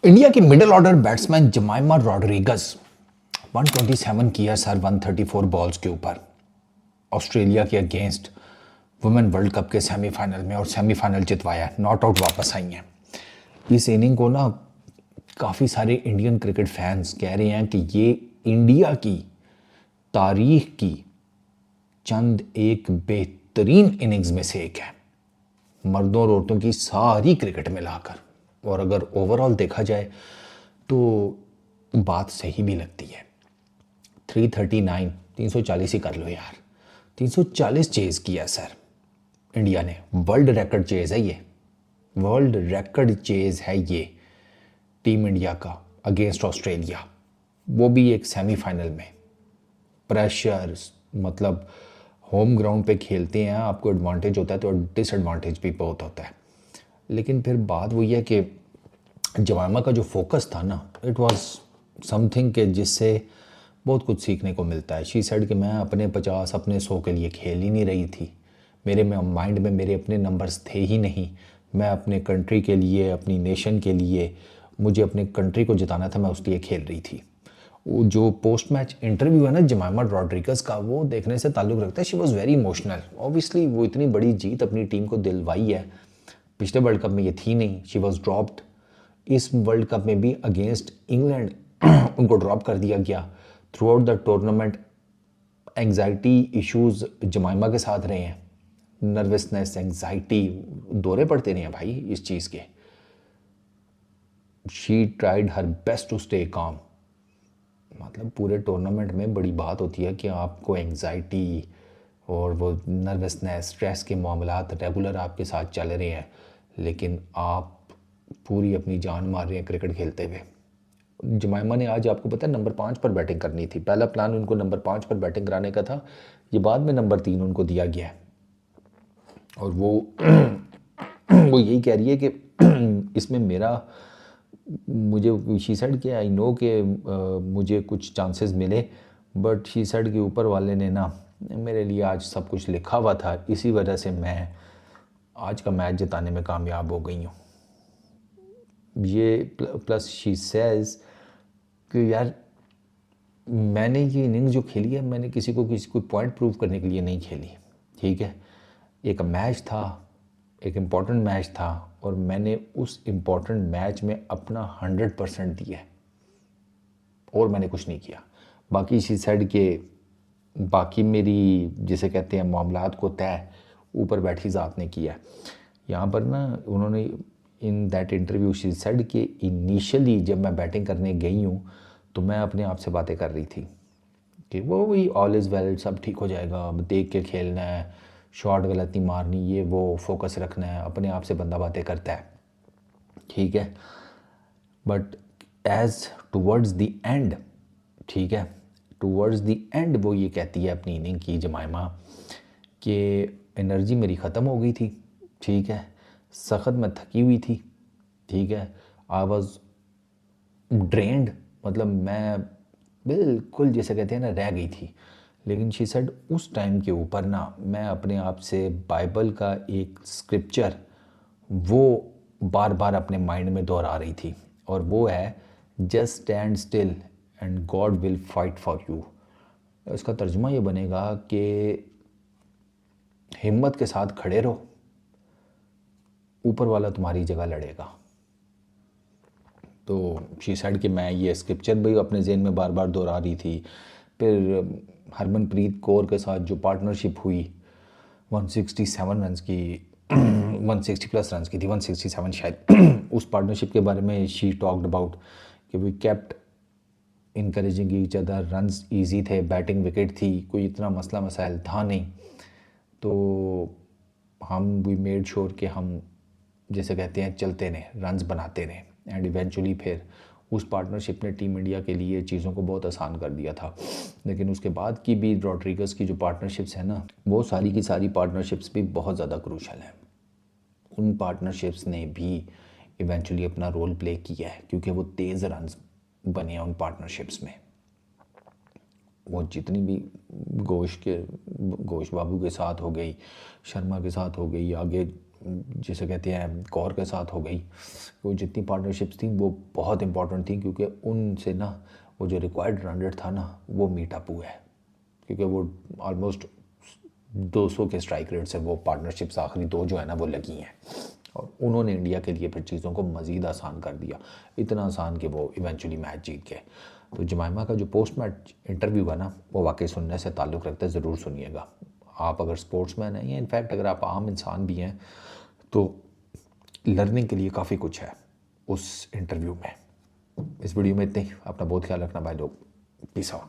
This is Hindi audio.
इंडिया की मिडिल ऑर्डर बैट्समैन जमाइमा रॉड्रिगस 127 किया सर 134 बॉल्स के ऊपर ऑस्ट्रेलिया के अगेंस्ट वुमेन वर्ल्ड कप के सेमीफाइनल में, और सेमीफाइनल जितवाया, नॉट आउट वापस आई हैं। इस इनिंग को ना काफ़ी सारे इंडियन क्रिकेट फैंस कह रहे हैं कि ये इंडिया की तारीख की चंद एक बेहतरीन इनिंग्स में से एक है, मर्दों और औरतों की सारी क्रिकेट मिलाकर। और अगर ओवरऑल देखा जाए तो बात सही भी लगती है। 339, 340 ही कर लो यार, 340 चेज किया सर इंडिया ने। वर्ल्ड रिकॉर्ड चेज है ये, वर्ल्ड रिकॉर्ड चेज है ये टीम इंडिया का अगेंस्ट ऑस्ट्रेलिया, वो भी एक सेमीफाइनल में। प्रेशर, मतलब होम ग्राउंड पे खेलते हैं, आपको एडवांटेज होता है तो डिसएडवांटेज भी बहुत होता है। लेकिन फिर बात वही है कि जमाइमा का जो फोकस था ना, इट वाज समथिंग के जिससे बहुत कुछ सीखने को मिलता है। शी सेड कि मैं अपने 50 अपने 100 के लिए खेल ही नहीं रही थी, मेरे में माइंड में मेरे अपने नंबर्स थे ही नहीं। मैं अपने कंट्री के लिए, अपनी नेशन के लिए, मुझे अपने कंट्री को जिताना था, मैं उस लिए खेल रही थी। वो जो पोस्ट मैच इंटरव्यू है ना जमाइमा रॉड्रिगस का, वो देखने से ताल्लुक़ रखता है। She was very emotional. Obviously वो इतनी बड़ी जीत अपनी टीम को दिलवाई है, पिछले वर्ल्ड कप में ये थी नहीं, शी वॉज ड्रॉप्ड। इस वर्ल्ड कप में भी अगेंस्ट इंग्लैंड उनको ड्रॉप कर दिया गया। Through out the tournament anxiety issues जमाइमा के साथ रहे हैं, नर्वसनेस, एंग्जाइटी, दौरे पड़ते रहे हैं भाई इस चीज़ के। She tried her best to stay calm. मतलब पूरे टूर्नामेंट में बड़ी बात होती है कि आपको एंग्जाइटी और वो नर्वसनेस, स्ट्रेस के मामलात रेगुलर आपके साथ चल रहे हैं, लेकिन आप पूरी अपनी जान मार रहे हैं क्रिकेट खेलते हुए। जमाइमा ने आज, आपको पता है, नंबर 5 पर बैटिंग करनी थी। पहला प्लान उनको नंबर 5 पर बैटिंग कराने का था, ये बाद में नंबर 3 उनको दिया गया है। और वो वो यही कह रही है कि इसमें मेरा, मुझे शी सेड कि आई नो कि मुझे कुछ चांसेस मिले, बट शी सेड कि ऊपर वाले ने ना मेरे लिए आज सब कुछ लिखा हुआ था, इसी वजह से मैं आज का मैच जिताने में कामयाब हो गई हूँ। ये प्लस शी सेज कि यार मैंने ये इनिंग्स जो खेली है, मैंने किसी को पॉइंट प्रूव करने के लिए नहीं खेली, ठीक है। एक मैच था, एक इम्पॉर्टेंट मैच था, और मैंने उस इम्पॉर्टेंट मैच में अपना 100% दिया और मैंने कुछ नहीं किया। बाकी शी सेड के बाकी मेरी, जिसे कहते हैं, मामलात को तय ऊपर बैठी ज़ात ने किया। यहाँ पर ना उन्होंने in that interview she said कि इनिशियली जब मैं बैटिंग करने गई हूँ तो मैं अपने आप से बातें कर रही थी कि वो वही ऑल इज़ वेल, सब ठीक हो जाएगा, अब देख के खेलना है, शॉट गलत नहीं मारनी, ये वो फोकस रखना है, अपने आप से बंदा बातें करता है, ठीक है। But as towards the end, ठीक है, टूवर्ड्स द एंड वो ये कहती है अपनी इनिंग की जमाइमा कि एनर्जी मेरी ख़त्म हो गई थी, ठीक है, सख्त मैं थकी हुई थी, ठीक है, आई वॉज ड्रेन्ड, मतलब मैं बिल्कुल जिसे कहते हैं ना रह गई थी। लेकिन शी सेड उस टाइम के ऊपर ना मैं अपने आप से बाइबल का एक स्क्रिप्चर वो बार बार अपने माइंड में दोहरा रही थी, और वो है just stand still and God will fight for you. इसका तर्जुमा ये बनेगा कि हिम्मत के साथ खड़े रहो, ऊपर वाला तुम्हारी जगह लड़ेगा। तो शी सेड कि मैं ये स्क्रिप्चर भी अपने जहन में बार बार दोहरा रही थी। फिर हरमनप्रीत कौर के साथ जो पार्टनरशिप हुई 167 रन्स की 160 प्लस रन्स की थी, 167 शायद उस पार्टनरशिप के बारे में शी टॉक्ड अबाउट कि we kept encouraging each other, runs easy थे, बैटिंग विकेट थी, कोई इतना मसला मसाइल था नहीं। तो हम वी मेड श्योर कि हम जैसे कहते हैं चलते रहें, रन्स बनाते रहें, एंड इवेंचुअली फिर उस पार्टनरशिप ने टीम इंडिया के लिए चीज़ों को बहुत आसान कर दिया था। लेकिन उसके बाद की भी रॉड्रिगस की जो पार्टनरशिप्स हैं ना, वो सारी की सारी पार्टनरशिप्स भी बहुत ज़्यादा क्रूशल हैं। उन पार्टनरशिप्स ने भी इवेंचुअली अपना रोल प्ले किया है, क्योंकि वो तेज़ रन्स बने हैं उन पार्टनरशिप्स में। वो जितनी भी घोष बाबू के साथ हो गई, शर्मा के साथ हो गई, आगे जिसे कहते हैं कौर के साथ हो गई। वो जितनी पार्टनरशिप्स थी वो बहुत इंपॉर्टेंट थी, क्योंकि उनसे ना वो जो रिक्वायर्ड रन रेट था ना वो मीटापू है, क्योंकि वो ऑलमोस्ट 200 के स्ट्राइक रेट से वो पार्टनरशिप्स आखिरी दो जो है ना वो लगी हैं, और उन्होंने इंडिया के लिए फिर चीज़ों को मज़ीद आसान कर दिया, इतना आसान कि वो इवेंचुअली मैच जीत गए। तो जमाइमा का जो पोस्ट मैच इंटरव्यू है ना वो वाकई सुनने से ताल्लुक़ रखते हैं, ज़रूर सुनिएगा। आप अगर स्पोर्ट्समैन हैं या इनफैक्ट अगर आप आम इंसान भी हैं तो लर्निंग के लिए काफ़ी कुछ है उस इंटरव्यू में। इस वीडियो में इतने ही। अपना बहुत ख्याल रखना भाई लोग। Peace out.